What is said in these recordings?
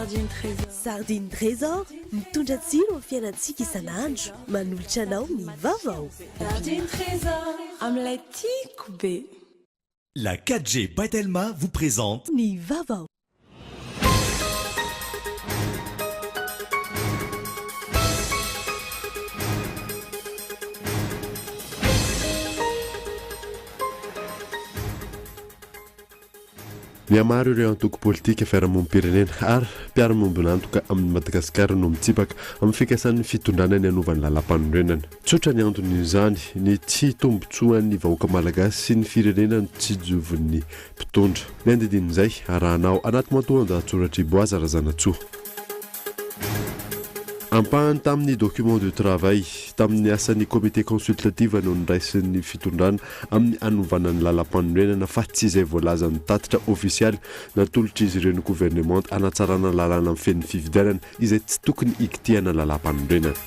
Sardine Trésor mitondra tsiro amin'ny fiainantsika isan'andro, manolotra anao ny vaovao. Sardine Trésor amin'ilay tiako be. La 4G Batelma vous présente Ny vaovao. Miamaro ireo antoko politika fiarahamonim-pirenena ary mpiara-mombonantoka amin'ny Madagasikara no mitsipaka amin'ny fikasan'ny fitondrana ny anovany lalam-panorenana. Tsotra ny anton'izany ny tsy tombontsoan'ny vahoaka malagasy sy ny firenena no tsy jovon'ny mpitondra. Ny andidin'izay arahanao anaty matoan-dahatsoratra Boaza Razanatsoa. Ampahany tamin'ny document de travail tamin'ny asan'ny comité consultative no niraisin'ny fitondrana amin'ny anovanan'ny lalam-panorenana fa tsy izay voalaza ny tatitra ofisialy natolotra izy ireo ny gouvernement anatsarana lalàna amin'ny fen'ny fifidianana izay tsy tokony ikitiana lalam-panorenana.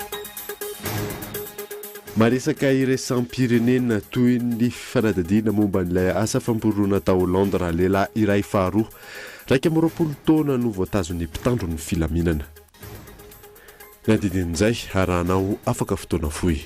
Maresaka iraisam-pirenena toy ny fanadadiana momba n'ilay asa fampirona tao Hollande raha lehilahy iray faharoa raika amby roapolo taona no voatazon'ny mpitandro ny filaminana. Ny andidin'izay arahanao afaka fotoana fohy.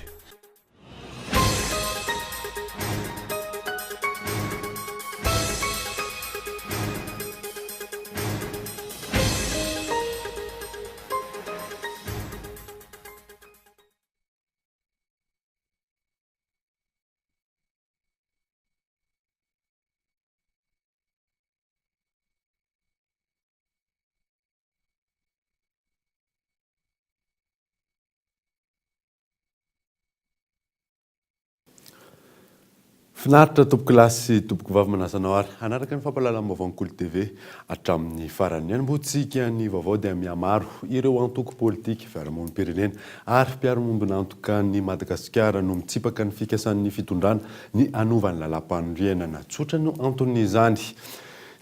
Finaritra tompoko lasy tompoko vavy manasanao ary anaraka ny fampahalalam-baovao Kolo TV hatramin'ny farany. Ny mbotsika ny vaovao dia miamaro ireo antoko politika fiarahamonim-pirenena ary mpiara-mombonantoka ny Madagasikara no mitsipaka ny fikasan'ny fitondrana ny anovany lalam-panorenana. Tsotra no anton'izany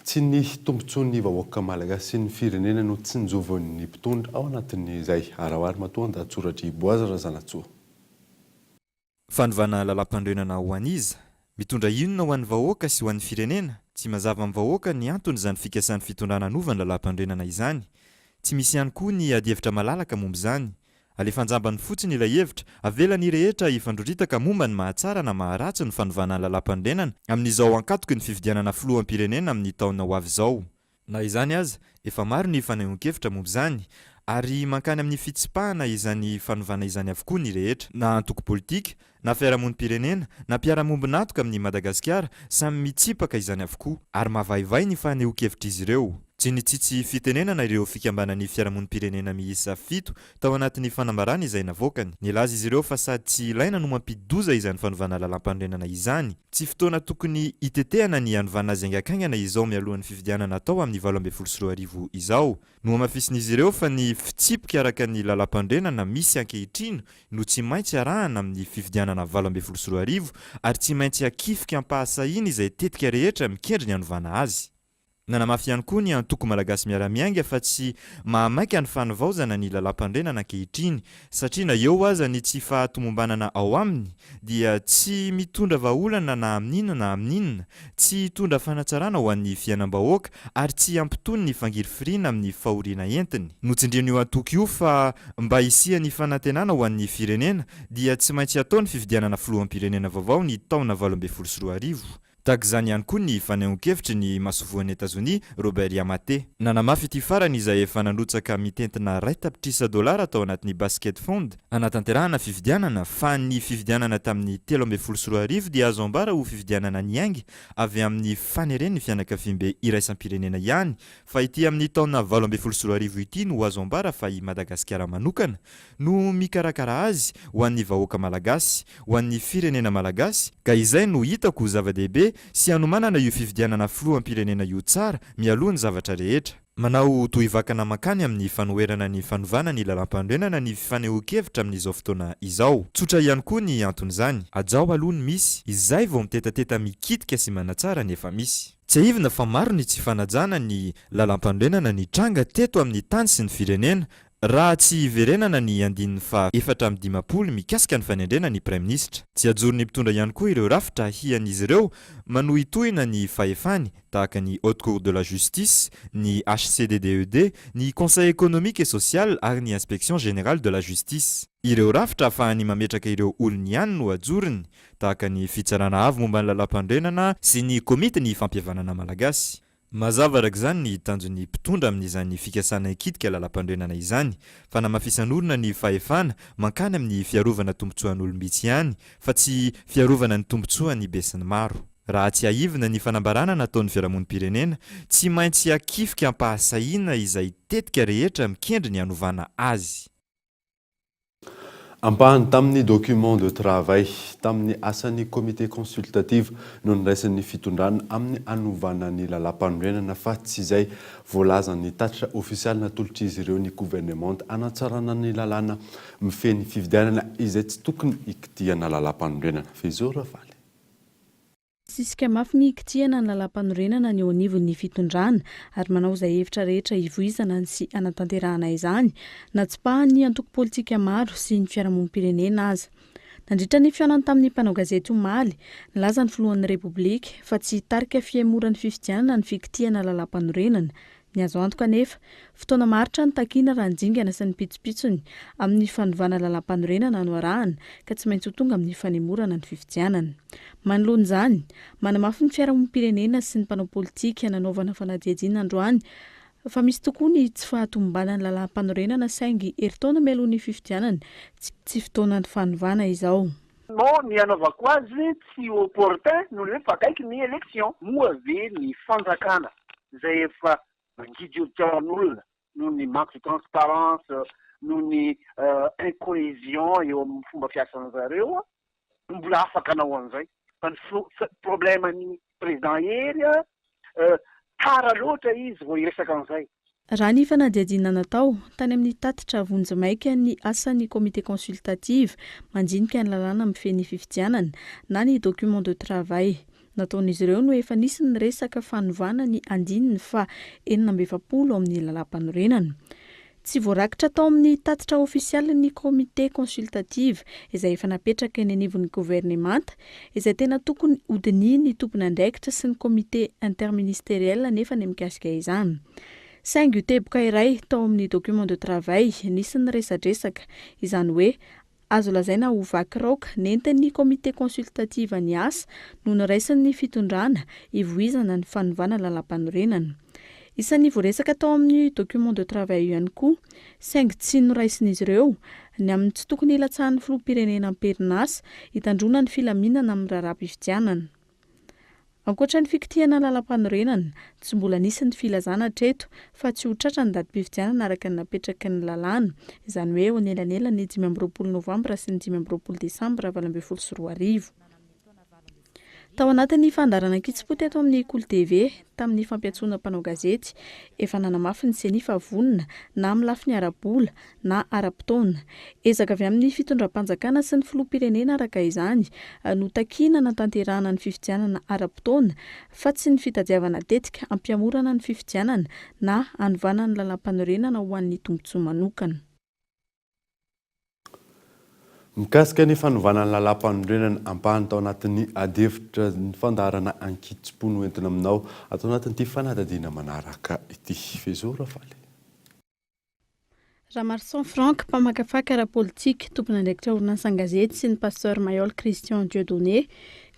tsy ny tombontsoan'ny vahoaka malagasy sy ny firenena no tsy njovon'ny mpitondra ao anatin'izay arahoary matoan-dahatsoratra Boaza Razanatsoa. Fanovana lalam-panorenana ho an'iza mitondra inona ho an'ny vahoaka sy ho an'ny firenena, tsy mazava amin'ny vahoaka ny antony izany fikasan'ny fitondrana anovany lalam-panorenana izany. Tsy misy ihany koa ny adi-hevitra malalaka momba izany. Alefanjambany fotsiny ilay hevitra avelany rehetra ifandroritaka momba ny mahatsara na maharatsy ny fanovana lalam-panorenana amin'izao ankatoky ny fifidianana filoham-pirenena amin'ny taona ho avy izao. Na izany aza, efa maro ny fanehoan-kevitra momba izany ary mankany amin'ny fitsipahana izany fanovana izany avokoa ny rehetra, na antoko politika, na fiarahamonim-pirenena, na mpiara-mombonantoka amin'ny Madagasikara samy mitsipaka izany avokoa ary mavaivay ny fanehoan-kevitra izy ireo. Tsy nitsitsy fitenenana ireo fikambanan'ny fiarahamonim-pirenena miisa 7 tao anatin'ny fanambarana izay navoakany. Nilaza izy ireo fa sady tsy ilaina no mampidoza izany fanovana lalam-panorenana izany. Tsy fotoana tokony itetehana ny anovana azy haingakaingana izao mialohan'ny fifidianana tao amin'ny 12 izao. No amafisin'izy ireo fa ny fitsipika araka ny lalam-panorenana misy ankehitriny no tsy maintsy arahana amin'ny fifidianana 12 ary tsy maintsy akifika ampahasahiny izay tetika rehetra mikendry ny anovana azy. Nanamafy ihany koa ny antoko malagasy miara-miainga fa tsy mahamaika ny fanovaozana ny lalam-panorenana ankehitriny satria na eo aza ny tsy fahatomombanana ao aminy dia tsy mitondra vahaolana na amin'inona na amin'inona, tsy hitondra fanatsarana ho an'ny fiainam-bahoaka ary tsy ampitony ny fangirifirina amin'ny fahoriana entiny. Notsindriana io antoko io fa mba hisian'ny fanantenana ho an'ny firenena dia tsy maintsy atao ny fifidianana filoham-pirenena vaovao ny taona 2022. Tahaka izany ihany koa ny fanehoan-kevitry ny masovoan'ny Etazonia Robert Yamate. Nanamafy ity farany izay efa nanrotsaka mitentina $2 tao anatin'ny basket fond anatanterahana fifidianana fa ny fifidianana tamin'ny 13 dia azo ambara ho fifidianana niaingy avy amin'ny faneren'ny fianakaviam-be iraisam-pirenena ihany fa ity amin'ny taona 12 ity no azo ambara fa i Madagasikara manokana no mikarakara azy ho an'ny vahoaka malagasy, ho an'ny firenena malagasy ka izay no hitako zava-dehibe sy anomanana io fifidianana filoham-pirenena io tsara mialoha ny zavatra rehetra. Manao toy vakana makany amin'ny fanoherana ny fanovana ny lalam-panorenana ny fanehoan-kevitra amin'izao fotoana izao. Tsotra ihany koa ny anton'izany. Ajao aloha ny misy, izay vao mitetateta mikitika sy manatsara nefa misy. Tsy ahivina fa maro ny tsy fanajana ny lalam-panorenana ny tranga teto amin'ny tany sy ny firenena raha tsy iverenana ny andininy fa 450 mikasika ny fanendrena ny prime ministre. Tsy ajorony mpitondra ihany koa ireo rafitra hian'izy ireo manohy tohina ny fahefany tahaka ny haute cour de la justice, ny HCDDED, ny conseil économique et social ary ny inspection générale de la justice. Ireo rafitra ahafahany mametraka ireo olony ihany no ajoriny tahaka ny fitsarana avy momba ny lalam-pandrenana sy ny komity ny fampihavanana malagasy. Mazava araka izany ny tanjon'ny mpitondra amin'izany fikasana ikitika lalam-pandrenana izany, fa namafisan'olona ny fahefana mankany amin'ny fiarovana tombotsoan'olombitsy ihany, fa tsy fiarovana ny tombotsoan'ny besin'ny maro. Raha tsy haivina ny fanambarana nataon'ny fiarahamonim-pirenena, tsy maintsy hakifika ampahasahiana izay tetika rehetra mikendry ny hanovana azy. Ampahany tamin'ny document de travail tamin'ny asan'ny comité consultative no niraisan'ny fitondrana amin'ny anovana ny lalam-panorenana fa tsy izay voalazan'ny tatitra ofisialy natolotra izy ireo ny gouvernement anatsarana ny lalàna mifeny fividianana izay tsy tokony ikitiana lalam-panorenana. Fezora Valy. Sisika mafy ny ikitiana ny lalam-panorenana ny eo anivon'ny fitondrana ary manao izay hevitra rehetra hivoizana sy anatanterahana izany na tsy pahany antoko politika maro sy ny fiarahamonim-pirenena aza. Nandritra ny fihaonany tamin'ny mpanao gazety Omaly, nilaza ny filohan'ny Repoblika fa tsy hitarika fihemoran'ny fifidianana ny fikitiana lalam-panorenana. Ny azo antoka anefa, fotoana maritra ny takiana raha njingana sy ny pitsopitsony amin'ny fanovana lalam-panorenana no arahana ka tsy maintsy ho tonga amin'ny fanemorana ny fifidianana. Manoloana izany, manamafy ny fiarahamonim-pirenena sy ny mpanao politika nanaovana fanadihadiana androany fa misy tokoa ny tsy fahatombanany lalam-panorenana saingy herintaona mialohan'ny fifidianana tsy fotoanan'ny fanovana izao. Non, ny anaovako azy tsy opportun noho ny fakaiky ny élection moa ve ny fanjakana izay efa mangidy taon'olona noho ny manque de transparence noho ny incohésion eo amin'ny fomba fiasan'zareo mbola afaka anao an'izay fa ny probleman'ny président ery tara loatra izy vao iresaka an'izay. Raha ny fanadihadiana natao tany amin'ny tatitra vonjy-maika ny asan'ny comité consultative manjinika ny lalàna mifeny fifidianana na ny document de travail. Nataon'izy ireo no efa nisy ny resaka fanovana ny andininy fa 420 amin'ny lalam-panorenana. Tsy voarakitra tao amin'ny tatitra ofisialy ny comité consultative izay efa napetraka eny anivon'ny gouvernemanta izay tena tokony hodiniany tompony andraikitra sy ny comité interministériel nefa ny mikasika izany. Saingy teboka iray tao amin'ny document de travail nisy ny resadresaka izany hoe azo lazaina ho vakiroaka nentin'ny comité consultative ny asa no niraisan'ny fitondrana hivoizana ny fanovana lalam-panorenana. Isan'ny voaresaka tao amin'ny document de travail ihany koa, saingy tsy noraisin'izy ireo ny amin'ny tsy tokony ilatsahan'ny filoham-pirenena am-perinasa hitandrona ny filaminana amin'ny raharaham-pifidianana. Ankoatra ny fikitiana lalam-panorenana, tsy mbola nisy ny filazana hatreto fa tsy ho tratra ny datim-pifidianana araka ny napetraka ny lalàna, izany hoe eo anelanelany 20 Novambra sy ny 20 Desambra 2024. Tao anatin'ny fandarana an-kitsipô teto amin'ny Cool TV tamin'ny fampiantsoana mpanao gazety, efa nanamafy ny senifa vonona na amin'ny lafiny ara-bola na ara-potoana. Ezaka avy amin'ny fitondram-panjakana sy ny filoham-pirenena araka izany no takiana natanterahana ny fifidianana ara-potoana fa tsy ny fitadiavana tetika ampiamorana ny fifidianana na anovana ny lalam-panorenana ho an'ny tombotsoa manokana. Mikasika ny fanovana ny lalam-panorenana ampahany tao anatin'ny adefitra ny fandarana an-Kitsipô no entina aminao atao anatin'ity fanadadiana manaraka ity. Fezora Valy. Ramarson Franck, mpamakafaka ara-politika, tompony andraikitra orinasa-gazety sy ny pasteur Mayol Christian Dieudonné,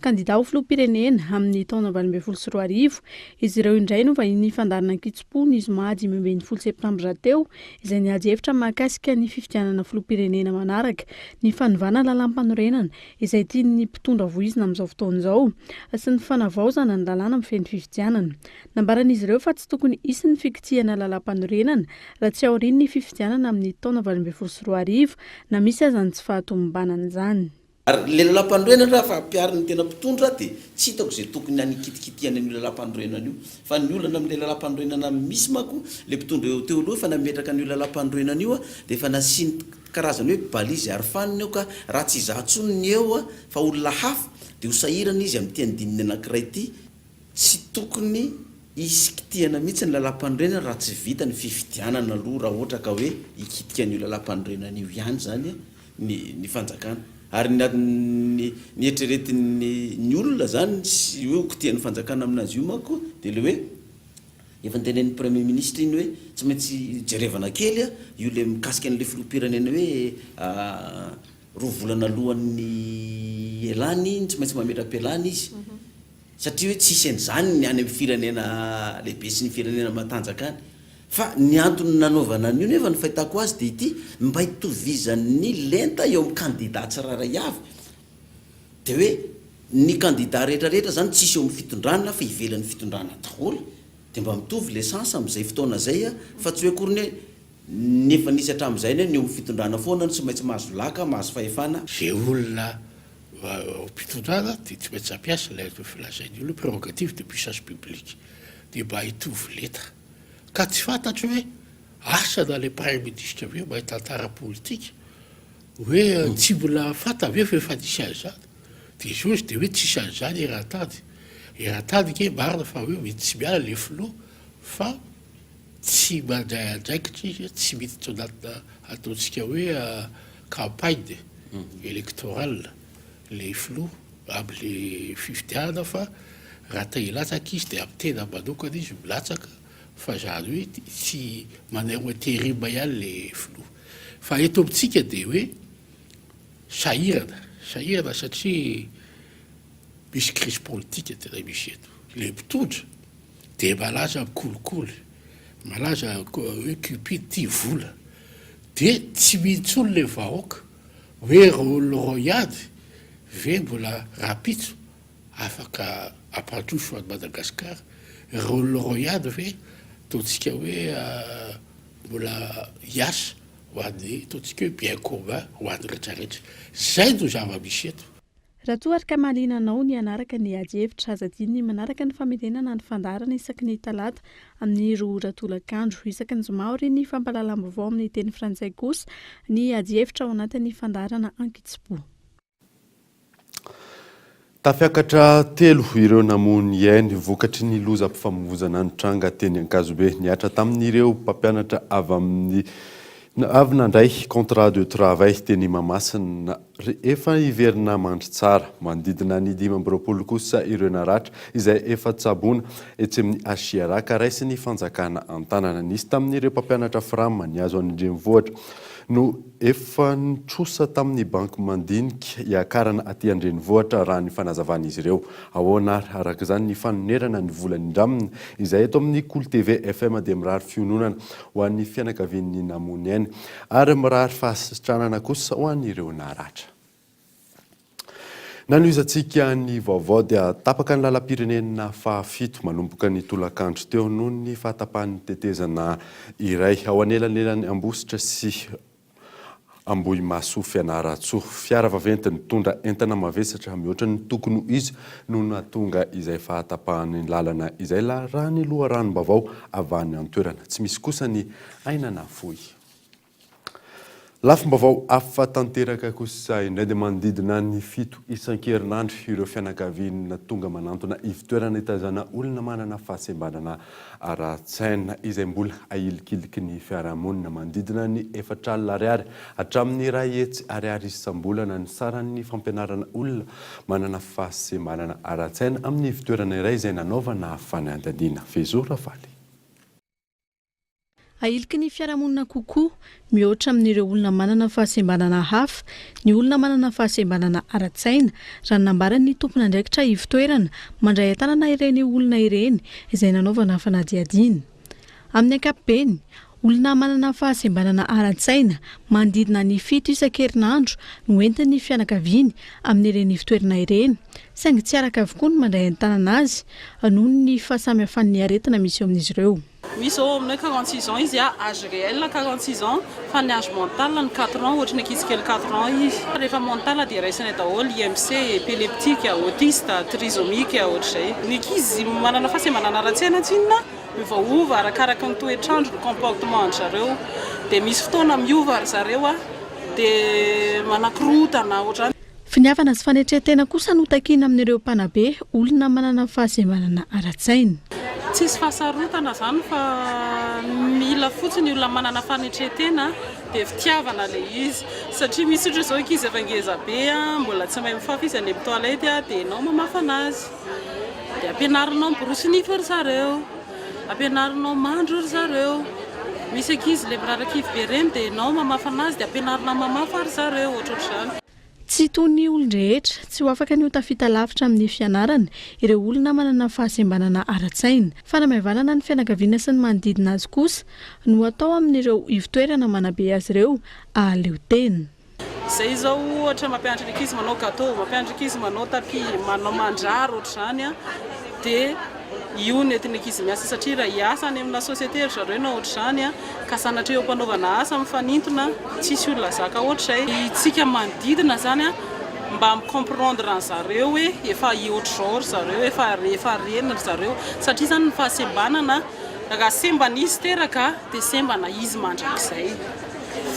kandida ho filoham-pirenena amin'ny taona 2024. Izy ireo indray no vahiny fandarana an-Kitsipô ny zoma 20 septambra teo, izay niady hevitra mahakasika ny fifidianana filoham-pirenena manaraka, ny fanovana lalam-panorenana izay tian'ny mpitondra voizina amin'izao fotoana izao, sy ny fanavaozana ny lalàna mifeny fifidianana. Nambaran'izy ireo fa tsy tokony hisy ny fikitihana lalam-panorenana raha tsy aorian'ny fifidianana amin'ny taona 2024 na misy aza ny tsy fahatombanana izany. Ary le lalam-panorenana raha fa ampiariny tena mpitondra dia tsy hitako izay tokony hanikitikitihana io lalam-panorenana io. Fa ny olana amin'ilay lalam-panorenana misy manko, le mpitondra eo teo aloha efa nametraka an'io lalam-panorenana io dia efa nasiany karazany hoe balizy arofaniny eo ka raha tsy zahantsoniny eo fa olona hafa dia ho sahirana izy amin'ity andininy anankiray ity, tsy tokony isy kitiana mihitsy ny lalam-pandroena raha tsy vita ny fifidianana aloha raha ohatra ka hoe ikitika an'io lalam-pandroenan'io ihany zany ny fanjakana ary ny eritreretin'ny olona zany sy hoe okitian'ny fanjakana aminazy io manko dia le hoe efa nytenen'ny premier ministre iny hoe tsy maintsy jerevana kely io le mikasika an'le filoham-pirenena hoe roa volana alohan'ny elany tsy maintsy mametram-pialana izy satria hoe tsisy an'izany ny any amin'ny firenena lehibe sy ny firenena matanjaka any fa ny antony nanaovana an'io nefa ny fahitako azy dia ity mba hitovizan'ny lenta eo amin'ny candidat tsiraray avy dia hoe ny candidat rehetrarehetra zany tsisy eo amin'ny fitondrana fa ivelan'ny fitondrana daholo dia mba mitovy l'essence amin'izay fotoana zay fa tsy hoe akory ny hoe nefa nisy hatramin'izay ny eo amin'ny fitondrana foana ny tsy maintsy mahazo laka mahazo fahefana zay olona mpitondrana dia tsy maintsy ampiasa ilay filazainy olo prérogative de puissance publique dia mba hitovy leta ka tsy fantatro hoe asana le premier ministre aveo mahitantara politika hoe tsy mbola fanta aveo fa efa nisy an'izany dia izy ozy dia hoe tsisy an'izany eran-tany ke marina fa hoe mety tsy miala le filoha fa tsy mandray andraikitra izy tsy miditra anatina ataontsika hoe campagne électorale le filoha amin'le fifidianana fa raha ta hilatsaka izy dia amin'ny tena manokana izy milatsaka fa zany hoe tsy manao interima ihany le filoha fa eto amintsika dia hoe sahirana satria misy crise politique tena misy eto le mpitondra dia malaza mikolikoly malaza hoe cupide tia vola dia tsy mintsolo le vahoaka hoe royady ve mbola rapitso afaka ampandroso any Madagasikara royady ve ataontsika hoe mbola hiasa ho an'ny ataontsika hoe bien commun ho an'ny rehetrarehetra zay no zava-misy eto raha toa araka mahalinanao ny anaraka ny ady-hevitra azadiny manaraka ny famerenana ny fandarana isaky ny talata amin'ny roa tolakandro isaky ny zoma ry ny fampahalalam-baovao amin'ny teny frantsay kosa ny ady-hevitra ao anatin'ny fandarana Ankitsipo. Tafiakatra telo ireo namony ainy vokatry ny lozam-pifamoivoizana ny tranga teny Ankazobe niatra tamin'ireo mpampianatra avy nandray contrat de travail teny Mahamasina efa iverina mandry tsara mandidina ny 5 kosa ireo naratra izay efa tsabona etsy amin'ny Asiaraka raisy ny fanjakana Antanana nisy tamin'ireo mpampianatra Frama niazo an-drenivohitra no efa nitrosa tamin'ny banky mandinika hiakarana aty an-drenivohitra raha ny fanazavan'izy ireo ahoana araka izany ny fanonerana ny volan'indramina izay eto amin'ny Cool TV FM dia mirary fiononana ho an'ny fianakavian'ny namony ainy ary mirary fahasitranana kosa ho an'ireo naratra. Nanoizantsika ny vaovao dia tapaka ny lalam-pirenena fahafito manomboka ny tolakandro teo noho ny fahatapahan'ny tetezana iray ao anelanelany Ambositra sy Ambohimaso Fianaratsoa fiara vaventy nitondra entana mavesatra mihoatra ny tokony izy no natonga izay fahatapahany lalana izay raha ny loharanom-baovao avany an-toerana tsy misy kosa ny ainana fohy. Lafim-baovao afa-tanteraka kosa indray dia manodidina ny 7 isan-kerinandro ireo fianakaviana tonga manantona ivitoerana hitazana olona manana fahasembanana ara-tsaina izay mbola ahilikiliky ny fiarahamonina manodidina ny 4 alina ariary hatramin'ny 2 hetsy ariary isam-bolana ny saran'ny fampianarana olona manana fahasembanana ara-tsaina amin'ny ivitoerana iray izay nanaovana fanadaniana Fezora Valy. Ahiliky ny fiarahamonina kokoa mihoatra amin'ireo olona manana fahasembanana hafa, ny olona manana fahasembanana ara-tsaina raha nambaran'ny tompona andraikitra ivitoerana mandray tanana ireny olona ireny izay nanaovana fanadihadiana. Amin'ny ankapobeny, olona manana fahasembanana ara-tsaina manodidina ny 7 isan-kerinandro no entin'ny fianakaviany amin'ireny ivitoerana ireny, saingy tsy araka avokoa ny mandray tanana azy noho ny fahasamihafan'ny aretina misy eo amin'izy ireo. Misy ao amin'ny 46 ans izy âge réel 46 ans fa ny âge mental ny 4 ans ohatra ny ankizy kely 4 ans izy. Rehefa mental dia raisiny daholo IMC, épileptique, autiste, trisomique ohatr'izay. Ny ankizy manana fahasembanana ara-tsaina tsinona miovaova arakaraka ny toetrandro ny comportement zareo dia misy fotoana miova ry zareo dia manakorotana ohatrany. Finiavana sy fanetretena kosa no takiana amin'ireo mpanabe olona manana fahasembanana ara-tsaina. tsisy fahasarotana zany fa mila fotsiny olona manana fanetretena dia fitiavana le izy satria misy ohatra zao ankizy efa ngeza be mbola tsy mahay mifafa izy any amin'ny toilette dia enao mamafana azy dia ampianarinao miborosy nify ry zareo ampianarinao mandro ry zareo misy ankizy le mirarakivo be reny dia enao mamafana azy dia ampianarina mamafa ry zareo ohatrohatr'izany. Tsy tony olon-drehetra tsy ho afaka ny ho tafita lavitra amin'ny fianarana ireo olona manana fahasembanana ara-tsaina fa namaevanana ny fianakaviana sy ny manodidina azy kosa no atao amin'ireo ivitoerana manabe azy ireo ahaleo tena. Izay zao ohatra mampianatra ny ankizy manao gâteau, mampianatra ankizy manao tapis, manao mandrary ohatr'izany dia io nentin'ny ankizy miasa satria raha hiasa any amina société ry zareo na ohatr'izany ka sanatria eo mpanaovana asa mifanintona tsisy olona zaka ohatr'izay itsika manodidina zany mba micomprendre an zareo hoe efa ohatr'izao ry zareo efa renina ry zareo satria zany ny fahasembanana raha sembana izy teraka dia sembana izy mandrakizay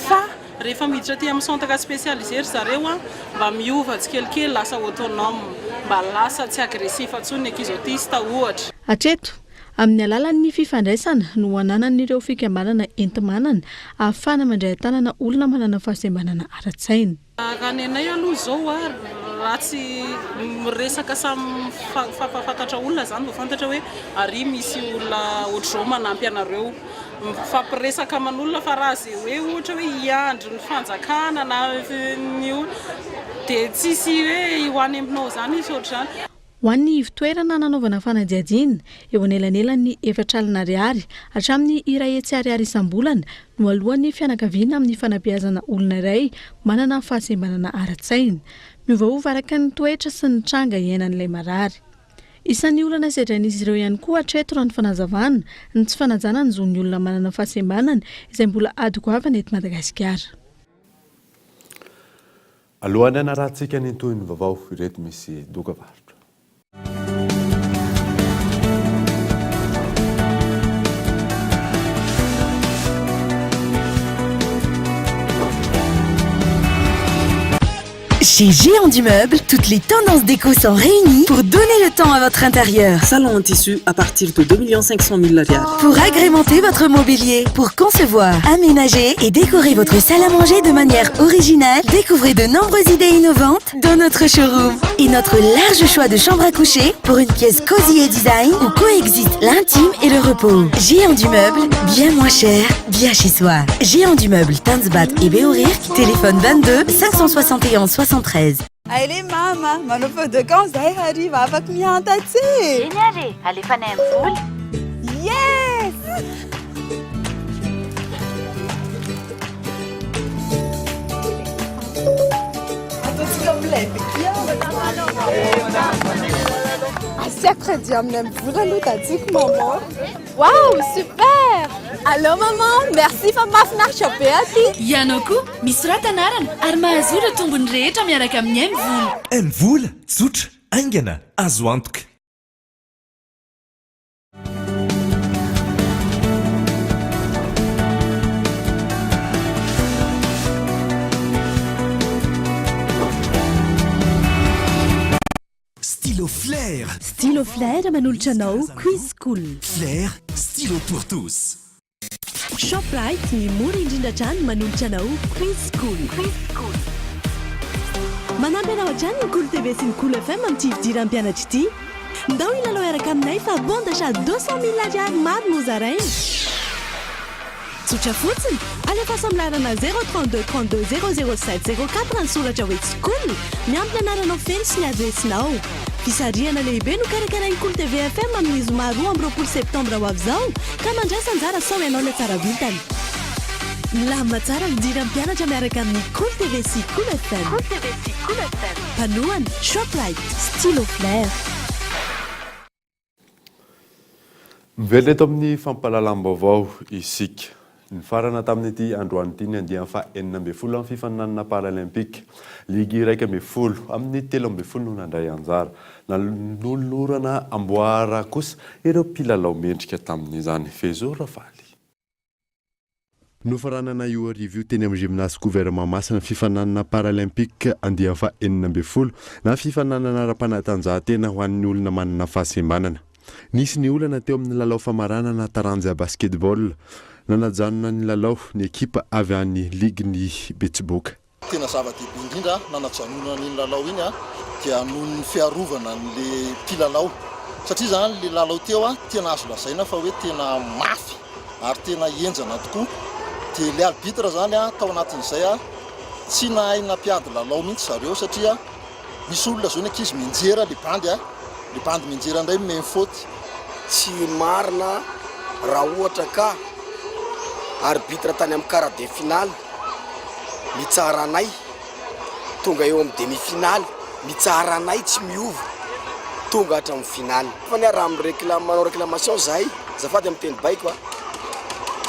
fa rehefa miditra aty amin'ny centre spécialisé ry zareo mba miova tsikelikely lasa autonome mba lasa tsy agressif atsony ankizy autiste ohatra. Hatreto amin'ny alalan'ny fifandraisana no hananan'ireo fikambanana entimanana ahafana mandray tanana olona manana fahasembanana ara-tsaina. Kanenay aloha zao raha tsy miresaka samy fantatra olona zany vao fantatra hoe ary misy olona ohatr'izao manampy anareo mifampiresaka aman'olona fa raha zay hoe ohatra hoe hiandry ny fanjakana na ny dia tsisy hoe ho any aminao zany izy ohatr'izany. Ho an'ny ivitoerana nanaovana fanadihadiana eo anelanelan'ny 4 alina ariary hatramin'ny iray hetsy ariary isam-bolana no alohan'ny fianakaviana amin'ny fanabeazana olona iray manana fahasembanana ara-tsaina miovaova araka ny toetra sy ny tranga iainan'ilay marary. Isan'ny olana sedrain'izy ireo ihany koa hatreto raha ny fanazavana ny tsy fanajana ny zon'ny olona manana fahasembanana izay mbola ady goavana eto Madagasikara. Alohan'ny anarantsika ny toy ny vaovao ireto misy dokavarotra. Chez Géant du Meuble, toutes les tendances déco sont réunies pour donner le temps à votre intérieur. Salon en tissu à partir de 2 500 000 $. Pour agrémenter votre mobilier, pour concevoir, aménager et décorer votre salle à manger de manière originale, découvrez de nombreuses idées innovantes dans notre showroom. Et notre large choix de chambres à coucher pour une pièce cosy et design où coexistent l'intime et le repos. Géant du Meuble, bien moins cher, bien chez soi. Géant du Meuble, Tanzbat et Beorirk, téléphone 22 571 73. Allez mama, manao feu de camp zahay hariva afaka mianta tse. Eny ary, alefanay amin'ny voly. Yes! Ataontsika amilay asiako redy amin'ny vola aloha datsiko maman. Waouh, super! Allô maman, merci fa mahafinaritra be aty. Ianao koa misy ratanarana ary mahazora tombony rehetra miaraka amin'ny M-vola. M-vola tsotra aingana azo antoka. Stylo Flair. Stylo Flair manolotra anao Quiz School. Flair, stylo pour tous. Shoprite ny mora indrindra trany manolotra anao Quiz School. Manampy anao hatrany ny Cool TV sy ny Cool FM amin'ny fidiran'ny mpianatra ity. Ndao ilalao araka aminay fa bon d'achat 200 000 ariary maro no zaraina. Tsotra fotsiny, alefa samlarana 032 32 007 04 ny soratra hoe School. Miampy anaranao feno sy ny adresinao. Fisarihana lehibe no karakarain'ny Cool TV FM amin'ny zoma 2 septambra ho avy izao ka mandrasa anjara sao ianao ilay tsara vitany. Milamina tsara midiran'ny mpianatra miaraka amin'ny Cool TV sy Cool FM. Mpanohany Shoprite, Stylo Flair. Mivelona eto amin'ny fampahalalam-baovao isika. Ny farana tamin'ity androany ity ny andiany fa 12 amin'ny fifaninanana paralympique. Ligy 12 amin'ny 13 no nandray anjara. Nanolorana amboara kosa ireo mpilalao mendrika tamin'izany Fezo Rafaly. Nofaranana io review teny amin'ny gymnase gouvernement masina fifananana paralympique andiany fa 12 na fifananana ara-panatanjahantena ho an'ny olona manana fahasembanana. Nisy ny olana teo amin'ny lalao famaranana taranja basketball nanajanona ny lalao ny ekipa avy any ligue ny Betsiboka. Tena zava-dehibe indrindra nanajanona ny lalao iny dia noho ny fiarovana ny mpilalao satria zany le lalao teo tena azo lazaina fa hoe tena mafy ary tena enjana tokoa dia le arbitre zany tao anatin'izay tsy nahay nampiady lalao mihitsy zareo satria misy olona zao ny ankizy menjera le bandy menjera indray memy faute tsy marina raha ohatra ka arbitre tany amin'ny quart de finale mitsara anay tonga eo amin'ny demi-finale mitsara anay tsy miova tonga hatramin'ny finale fa ny raha manao réclamation zahay zafady amin'ny teny baiko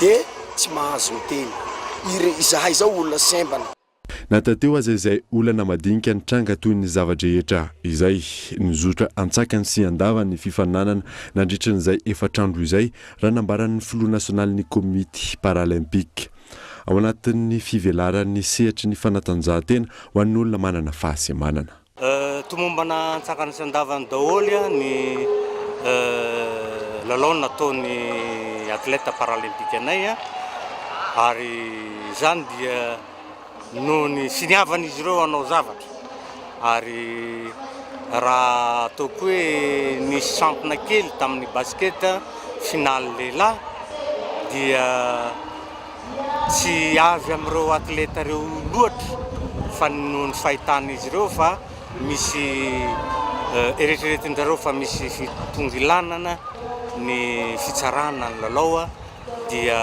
dia tsy mahazo miteny izahay zao olona sembana. Natateo aza izay olana madinika nitranga toy ny zavadrehetra izay nizotra antsakany sy andava ny fifananana nandritran'izay efatrandro izay raha nambaran'ny filoha nasionalin'ny komity paralympique ao anatin'ny fivelaran'ny sehatry ny fanatanjahantena ho an'ny olona manana fahasemanana. Tomombana antsakany sy andavany daholy ny lalao nataon'ny atleta paralympique anay ary zany dia no ny siniavan'izy ireo anao zavatra ary raha ataoko hoe nisy sampona kely tamin'ny basket finale lehilahy dia tsy avy amin'ireo atleta reo loatra fa noho ny fahitan'izy ireo fa misy eritreretin-jareo fa misy fitonga ilanana ny fitsarana ny lalao dia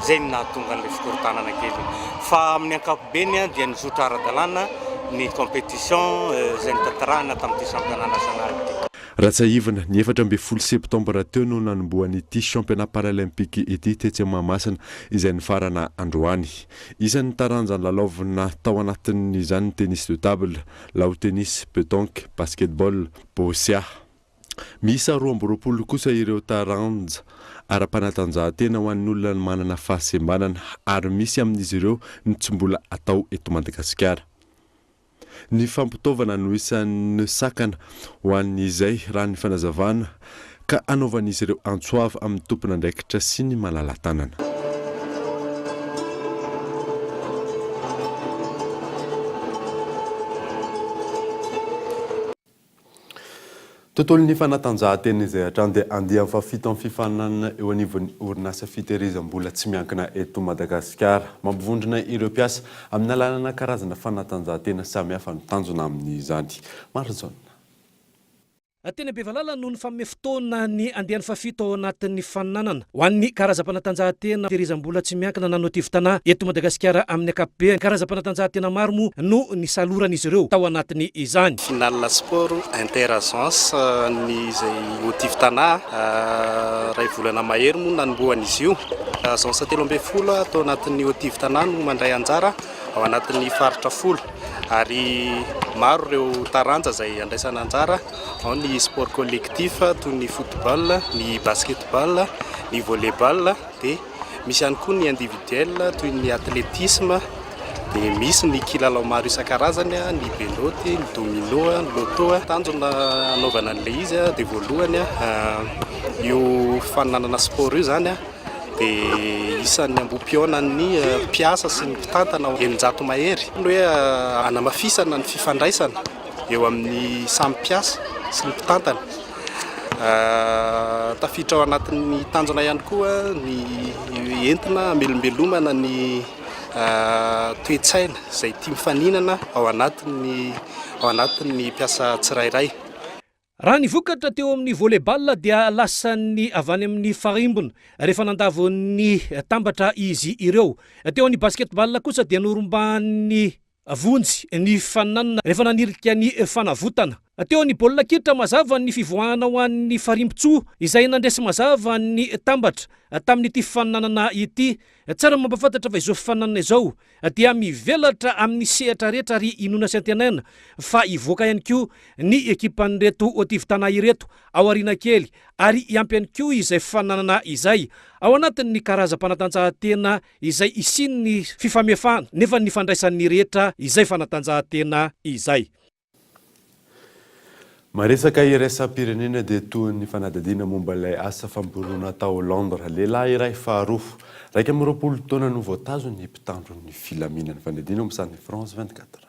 zay ny nahatonga an'ilay fikorotanana kely fa amin'ny ankapobeny dia nizotra ara-dalàna ny compétition zay nitanterahana tamin'ity championnat national ity. Ratsaivana ny 17 septambra teo no nanomboan'ity championnat paralympique ity tetsy Mahamasina izay nifarana androany. Isan'ny taranjany lalaovina tao anatin'izany tennis de table, lao tennis, pétanque, basketball, bosia. Misy 22 kosa ireo taranja ara-panatanjahantena ho an'ny olona manana fahasembanana ary misy amin'izy ireo ny tsy mbola atao eto Madagasikara. Ny fampitaovana no isan'ny sakana ho an'izay raha ny fanazavana ka anaovan'izy ireo antsoava amin'ny tompona andraikitra sy ny malala-tanana. Tontolo ny fanatanjahantena izay hatrany dia andiany fa 7 fifanana eo anivon'ny orinasa fitehirizam-bola tsy miankina eto Madagasikara mampivondrona ireo mpiasa amin'ny alalana karazana fanatanjahantena samihafa ny tanjona amin'izany. Marzona. Tena be valala noho ny famehy fotoana ny andiany fa 7 ao anatin'ny fananana ho an'ny karazam-panatanjahantena fitehirizam-bola tsy miankina nanotivitana eto Madagasikara amin'ny ankapobeny. Karazam-panatanjahantena maro moa no ny saluran'izy ireo tao anatin'ny izany. Finale sport interagence ny izay otivitana ray volana mahery moa nanomboan'izy io. Agence 13 atao anatin'ny otivitana no mandray anjara ao anatin'ny faritra folo ary maro ireo taranja izay andraisana anjara ao ny sport collectif toy ny football, ny basketball, ny volleyball dia misy ihany koa ny individuel toy ny athlétisme dia misy ny kilalao maro isan-karazany ny beloty, ny domino, ny loto. Tanjona anaovana an'ilay izy dia voalohany io fananana sport io zany dia isan'ny ambom-piona ny mpiasa sy ny mpitantana 700 mahery ny hoe anamafisana ny fifandraisana eo amin'ny samy mpiasa sy ny mpitantana. Tafiditra ao anatin'ny tanjona ihany koa ny entina amelombelomana ny toe-tsaina izay tia mifaninana ao anatin'ny mpiasa tsirairay. Raha ny vokatra teo amin'ny volleyball dia lasany avy any amin'ny farimbona rehefa nandavo ny tambatra izy ireo. Teo amin'ny basketball kosa dia norumbany vonjy ny fananana rehefa nanirika ny fanavotana. Teo ny baolina kitra mazava ny fivoahana ho an'ny farimbotsoa izay nandresy mazava ny tambatra tamin'ity fananana ity. Tsara mampafantatra fa izao fananana izao dia mivelatra amin'ny sehatra rehetra ary inona sy antenana fa ivoaka ihany koa ny ekipan'ireto otivitana ireto ao aoriana kely ary iampy ihany koa izay fananana izay ao anatin'ny karazam-panatanjahantena izay isin'ny fifamefana nefa ny fandraisan'ny rehetra izay fanatanjahantena izay. maresaka iraisam-pirenena dia toy ny fanadadiana momba ilay asa famporona tao Londres lehilahy iray faharoa raika amby roapolo taona no voatazo ny mpitandro ny filaminany fanadadiana misany France 24.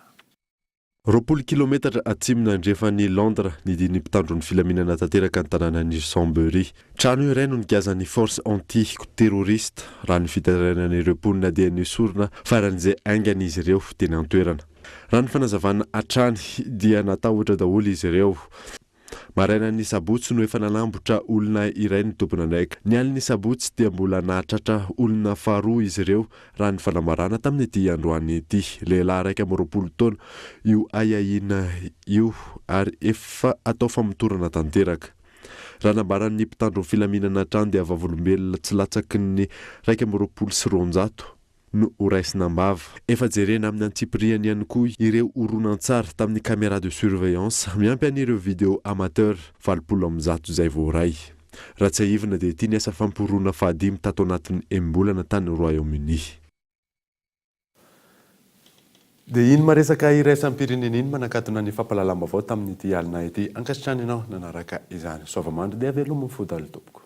Roapolo kilometatra atsimina andrefany Londres nidiny mpitandro ny filaminana tanteraka ny tanànany Chambéry. Trano iray no nikazan'ny force anti-terroriste raha ny fitarainan'ireo mponina dia nisorona faran'izay aingana izy ireo teny an-toerana. Raha ny fanazavana hatrany dia natahotra daholo izy ireo. Maraina ny sabotsy no efa nalambotra olona iray ny tompona andraika. Ny aliny sabotsy dia mbola nahatratra olona faharoa izy ireo raha ny fanamarana tamin'ity androany ity. Lehilahy raika amby roapolo taona io ayahina io ary efa atao famotorana tanteraka. Raha nambaran'ny mpitandro filaminana trano dia vavolombelona tsy latsaky ny raika amby roapolo sy roanjato no horaisina ambava. Efa jerena amin'ny antsipiriany ihany koa ireo horonan-tsary tamin'ny caméra de surveillance miampy an'ireo vidéo amateur 700 izay voaray. Raha tsy haivina dia ity ny asa famporona fahadimy tato anatin'ny embolana tany Royaume-Uni. Dia iny maresaka iraisam-pirenena iny manakatona ny fampalalam-baovao tamin'ity alina ity. Ankasitrany ianao nanaraka izany. Soavamandry dia veloma mifodalo tompoko.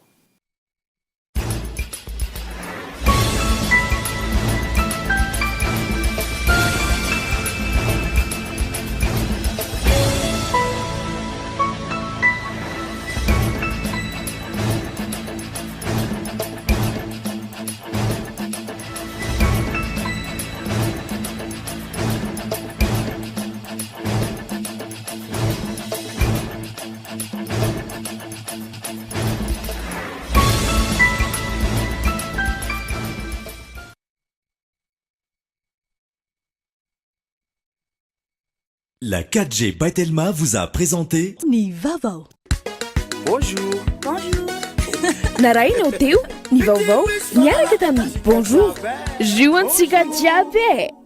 La 4G by Telma vous a présenté Ni Vavao. Bonjour. Bonjour. Naraina o teu, ni vaovao, niaraka tamin'ny bonjour. Juantsika jiaby.